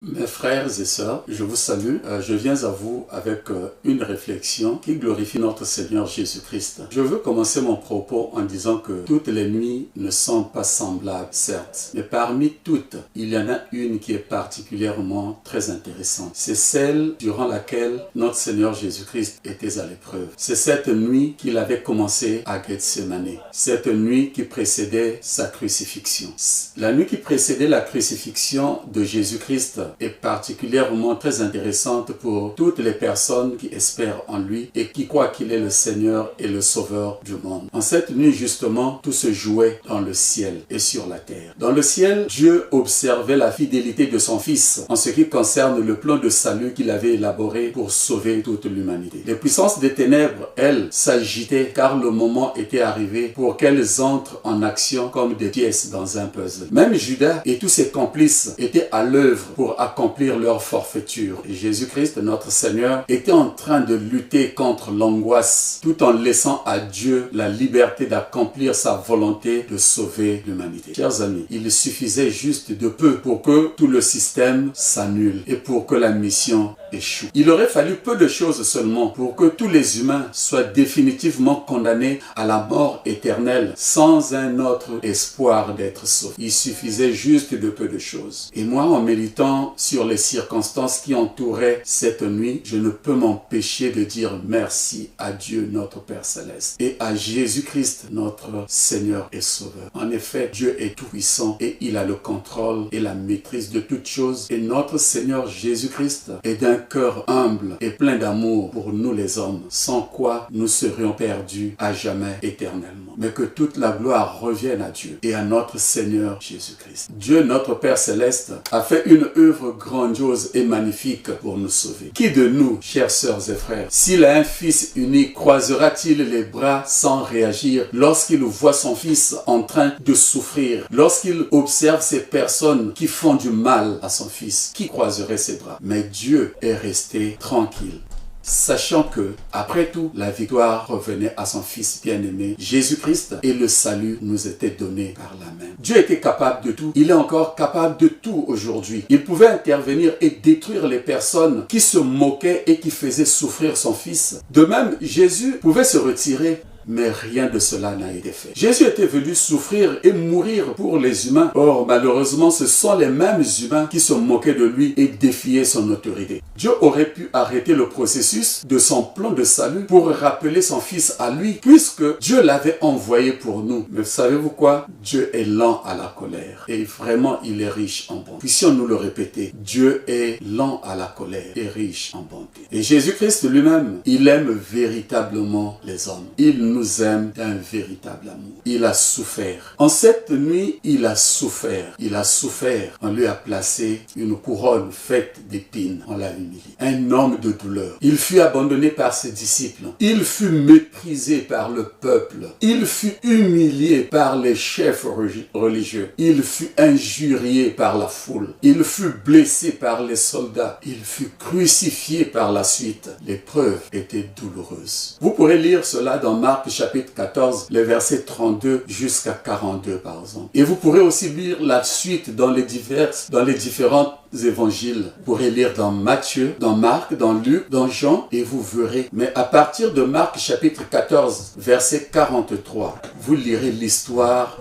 Mes frères et sœurs, je vous salue. Je viens à vous avec une réflexion qui glorifie notre Seigneur Jésus-Christ. Je veux commencer mon propos en disant que toutes les nuits ne sont pas semblables, certes. Mais parmi toutes, il y en a une qui est particulièrement très intéressante. C'est celle durant laquelle notre Seigneur Jésus-Christ était à l'épreuve. C'est cette nuit qu'il avait commencé à Gethsémane. Cette nuit qui précédait sa crucifixion. La nuit qui précédait la crucifixion de Jésus-Christ est particulièrement très intéressante pour toutes les personnes qui espèrent en lui et qui croient qu'il est le Seigneur et le Sauveur du monde. En cette nuit, justement, tout se jouait dans le ciel et sur la terre. Dans le ciel, Dieu observait la fidélité de son Fils en ce qui concerne le plan de salut qu'il avait élaboré pour sauver toute l'humanité. Les puissances des ténèbres, elles, s'agitaient car le moment était arrivé pour qu'elles entrent en action comme des pièces dans un puzzle. Même Judas et tous ses complices étaient à l'œuvre pour accomplir leur forfaiture. Et Jésus-Christ, notre Seigneur, était en train de lutter contre l'angoisse, tout en laissant à Dieu la liberté d'accomplir sa volonté de sauver l'humanité. Chers amis, il suffisait juste de peu pour que tout le système s'annule et pour que la mission échoue. Il aurait fallu peu de choses seulement pour que tous les humains soient définitivement condamnés à la mort éternelle sans un autre espoir d'être sauvés. Il suffisait juste de peu de choses. Et moi, en méditant sur les circonstances qui entouraient cette nuit, je ne peux m'empêcher de dire merci à Dieu notre Père Céleste et à Jésus-Christ notre Seigneur et Sauveur. En effet, Dieu est tout-puissant et il a le contrôle et la maîtrise de toutes choses. Et notre Seigneur Jésus-Christ est d'un cœur humble et plein d'amour pour nous les hommes, sans quoi nous serions perdus à jamais éternellement. Mais que toute la gloire revienne à Dieu et à notre Seigneur Jésus-Christ. Dieu notre Père Céleste a fait une œuvre grandiose et magnifique pour nous sauver. Qui de nous, chères sœurs et frères, s'il a un fils unique, croisera-t-il les bras sans réagir lorsqu'il voit son fils en train de souffrir, lorsqu'il observe ces personnes qui font du mal à son fils? Qui croiserait ses bras? Mais Dieu est resté tranquille, sachant que, après tout, la victoire revenait à son Fils bien-aimé, Jésus-Christ, et le salut nous était donné par la main. Dieu était capable de tout. Il est encore capable de tout aujourd'hui. Il pouvait intervenir et détruire les personnes qui se moquaient et qui faisaient souffrir son Fils. De même, Jésus pouvait se retirer. Mais rien de cela n'a été fait. Jésus était venu souffrir et mourir pour les humains. Or, malheureusement, ce sont les mêmes humains qui se moquaient de lui et défiaient son autorité. Dieu aurait pu arrêter le processus de son plan de salut pour rappeler son Fils à lui, puisque Dieu l'avait envoyé pour nous. Mais savez-vous quoi? Dieu est lent à la colère et vraiment, il est riche en bonté. Puissions-nous le répéter, Dieu est lent à la colère et riche en bonté. Et Jésus-Christ lui-même, il aime véritablement les hommes. Il nous aime d'un véritable amour. Il a souffert. En cette nuit, il a souffert. Il a souffert. On lui a placé une couronne faite d'épines. On l'a humilié. Un homme de douleur. Il fut abandonné par ses disciples. Il fut méprisé par le peuple. Il fut humilié par les chefs religieux. Il fut injurié par la foule. Il fut blessé par les soldats. Il fut crucifié par la suite. L'épreuve était douloureuse. Vous pourrez lire cela dans Marc chapitre 14, les versets 32 jusqu'à 42 par exemple. Et vous pourrez aussi lire la suite dans les différents évangiles. Vous pourrez lire dans Matthieu, dans Marc, dans Luc, dans Jean, et vous verrez. Mais à partir de Marc chapitre 14, verset 43, vous lirez l'histoire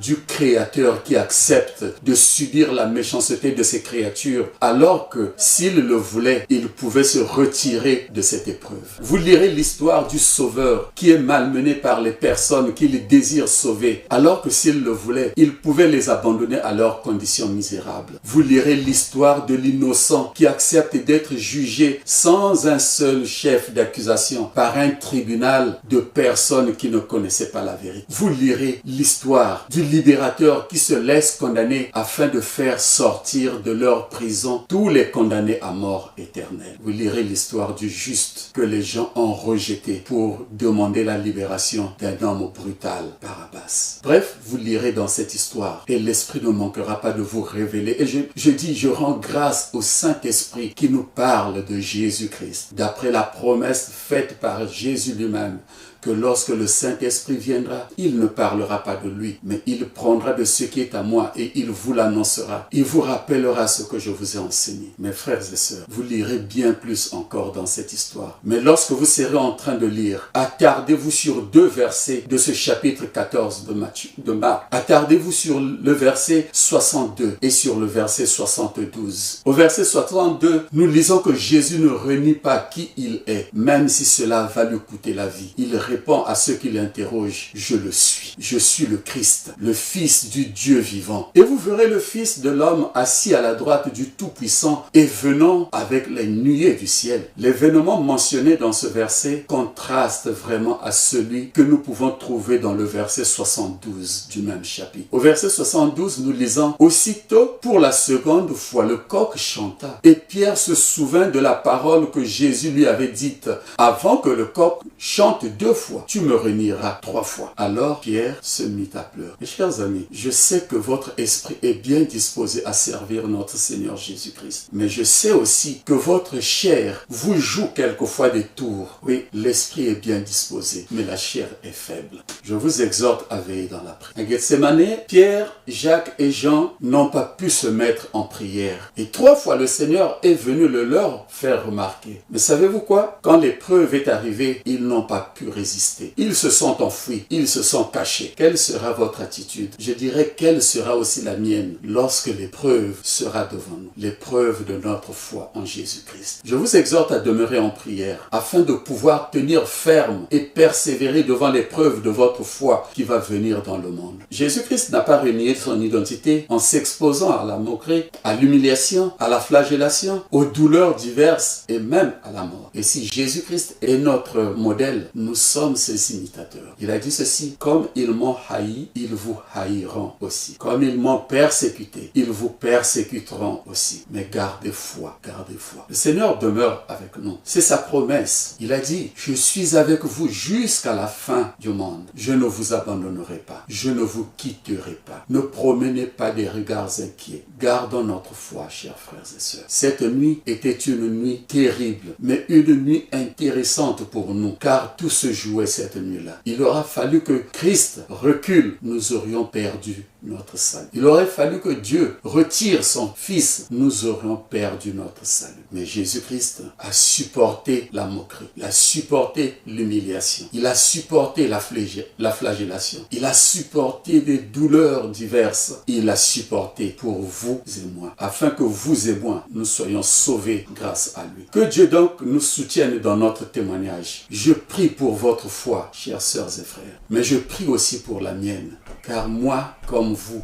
du Créateur qui accepte de subir la méchanceté de ses créatures, alors que s'il le voulait, il pouvait se retirer de cette épreuve. Vous lirez l'histoire du Sauveur qui est malmené par les personnes qu'il désire sauver, alors que s'il le voulait, il pouvait les abandonner à leurs conditions misérables. Vous lirez l'histoire de l'innocent qui accepte d'être jugé sans un seul chef d'accusation par un tribunal de personnes qui ne connaissaient pas la vérité. Vous lirez l'histoire du libérateur qui se laisse condamner afin de faire sortir de leur prison tous les condamnés à mort éternelle. Vous lirez l'histoire du juste que les gens ont rejeté pour demander la libération d'un homme brutal, Barabbas. Bref, vous lirez dans cette histoire et l'Esprit ne manquera pas de vous révéler. Et je rends grâce au Saint-Esprit qui nous parle de Jésus-Christ, d'après la promesse faite par Jésus lui-même, que lorsque le Saint-Esprit viendra, il ne parlera pas de lui, mais il prendra de ce qui est à moi et il vous l'annoncera. Il vous rappellera ce que je vous ai enseigné. Mes frères et sœurs, vous lirez bien plus encore dans cette histoire. Mais lorsque vous serez en train de lire, attardez-vous sur 2 versets de ce chapitre 14 de Marc. Attardez-vous sur le verset 62 et sur le verset 72. Au verset 62, nous lisons que Jésus ne renie pas qui il est, même si cela va lui coûter la vie. Il répond à ceux qui l'interrogent, je le suis. Je suis le Christ, le Fils du Dieu vivant. Et vous verrez le Fils de l'homme assis à la droite du Tout-Puissant et venant avec les nuées du ciel. L'événement mentionné dans ce verset contraste vraiment à celui que nous pouvons trouver dans le verset 72 du même chapitre. Au verset 72, nous lisons, aussitôt pour la seconde fois le coq chanta et Pierre se souvint de la parole que Jésus lui avait dite, avant que le coq chante 2 fois, tu me renieras 3 fois. Alors Pierre se mit à pleurer. Mes chers amis, je sais que votre esprit est bien disposé à servir notre Seigneur Jésus-Christ. Mais je sais aussi que votre chair vous joue quelquefois des tours. Oui, l'esprit est bien disposé, mais la chair est faible. Je vous exhorte à veiller dans la prière. À Gethsémane, Pierre, Jacques et Jean n'ont pas pu se mettre en prière. Et 3 fois le Seigneur est venu le leur faire remarquer. Mais savez-vous quoi? Quand l'épreuve est arrivée, ils n'ont pas pu résister. Ils se sont enfuis, ils se sont cachés. Quelle sera votre attitude? Je dirais quelle sera aussi la mienne lorsque l'épreuve sera devant nous. L'épreuve de notre foi en Jésus-Christ. Je vous exhorte à demeurer en prière afin de pouvoir tenir ferme et persévérer devant l'épreuve de votre foi qui va venir dans le monde. Jésus-Christ n'a pas renié son identité en s'exposant à la moquerie, à l'humiliation, à la flagellation, aux douleurs diverses et même à la mort. Et si Jésus-Christ est notre modèle, nous sommes ses imitateurs. Il a dit ceci, comme ils m'ont haï, ils vous haïront aussi. Comme ils m'ont persécuté, ils vous persécuteront aussi. Mais gardez foi, gardez foi. Le Seigneur demeure avec nous. C'est sa promesse. Il a dit, je suis avec vous jusqu'à la fin du monde. Je ne vous abandonnerai pas. Je ne vous quitterai pas. Ne promenez pas des regards inquiets. Gardons notre foi, chers frères et sœurs. Cette nuit était une nuit terrible, mais une nuit intéressante pour nous, car tout se jouait cette nuit-là. Il aura fallu que Christ recule, nous aurions perdu notre salut. Il aurait fallu que Dieu retire son Fils, nous aurions perdu notre salut. Mais Jésus-Christ a supporté la moquerie, il a supporté l'humiliation, il a supporté la flagellation, il a supporté des douleurs diverses, il a supporté pour vous et moi, afin que vous et moi, nous soyons sauvés grâce à lui. Que Dieu donc nous soutienne dans notre témoignage. Je prie pour votre foi, chères sœurs et frères, mais je prie aussi pour la mienne, car moi, comme vous,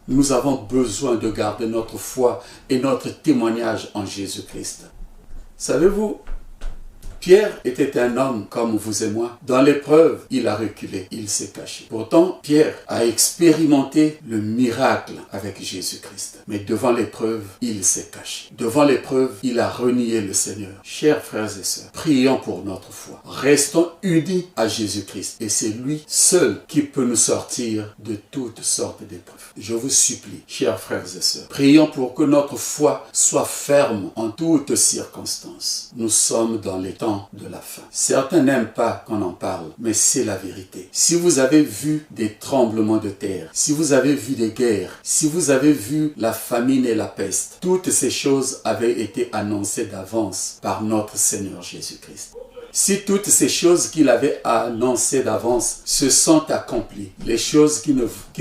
nous avons besoin de garder notre foi et notre témoignage en Jésus-Christ. Savez-vous, Pierre était un homme comme vous et moi. Dans l'épreuve, il a reculé, il s'est caché. Pourtant, Pierre a expérimenté le miracle avec Jésus-Christ. Mais devant l'épreuve, il s'est caché. Devant l'épreuve, il a renié le Seigneur. Chers frères et sœurs, prions pour notre foi. Restons unis à Jésus-Christ. Et c'est lui seul qui peut nous sortir de toutes sortes d'épreuves. Je vous supplie, chers frères et sœurs, prions pour que notre foi soit ferme en toutes circonstances. Nous sommes dans les temps de la fin. Certains n'aiment pas qu'on en parle, mais c'est la vérité. Si vous avez vu des tremblements de terre, si vous avez vu des guerres, si vous avez vu la famine et la peste, toutes ces choses avaient été annoncées d'avance par notre Seigneur Jésus-Christ. Si toutes ces choses qu'il avait annoncées d'avance se sont accomplies, les choses qui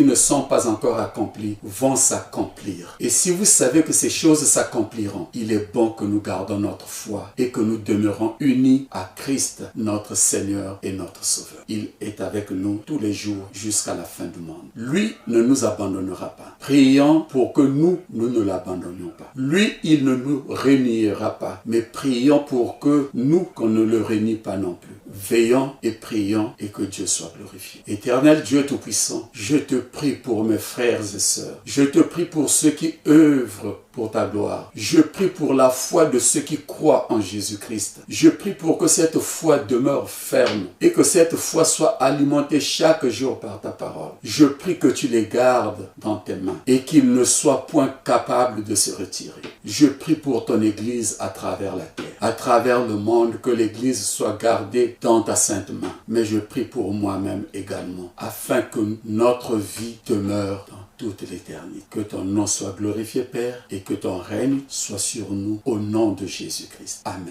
ne sont pas encore accomplies vont s'accomplir. Et si vous savez que ces choses s'accompliront, il est bon que nous gardons notre foi et que nous demeurons unis à Christ, notre Seigneur et notre Sauveur. Il est avec nous tous les jours jusqu'à la fin du monde. Lui ne nous abandonnera pas. Prions pour que nous ne l'abandonnions pas. Lui, il ne nous reniera pas, mais prions pour que nous, qu'on ne le renie pas non plus. Veillons et prions et que Dieu soit glorifié. Éternel Dieu Tout-Puissant, je te prie pour mes frères et sœurs. Je te prie pour ceux qui œuvrent pour ta gloire. Je prie pour la foi de ceux qui croient en Jésus-Christ. Je prie pour que cette foi demeure ferme et que cette foi soit alimentée chaque jour par ta parole. Je prie que tu les gardes dans tes mains et qu'ils ne soient point capables de se retirer. Je prie pour ton Église à travers la terre. à travers le monde, que l'Église soit gardée dans ta sainte main. Mais je prie pour moi-même également, afin que notre vie demeure dans toute l'éternité. Que ton nom soit glorifié, Père, et que ton règne soit sur nous, au nom de Jésus-Christ. Amen.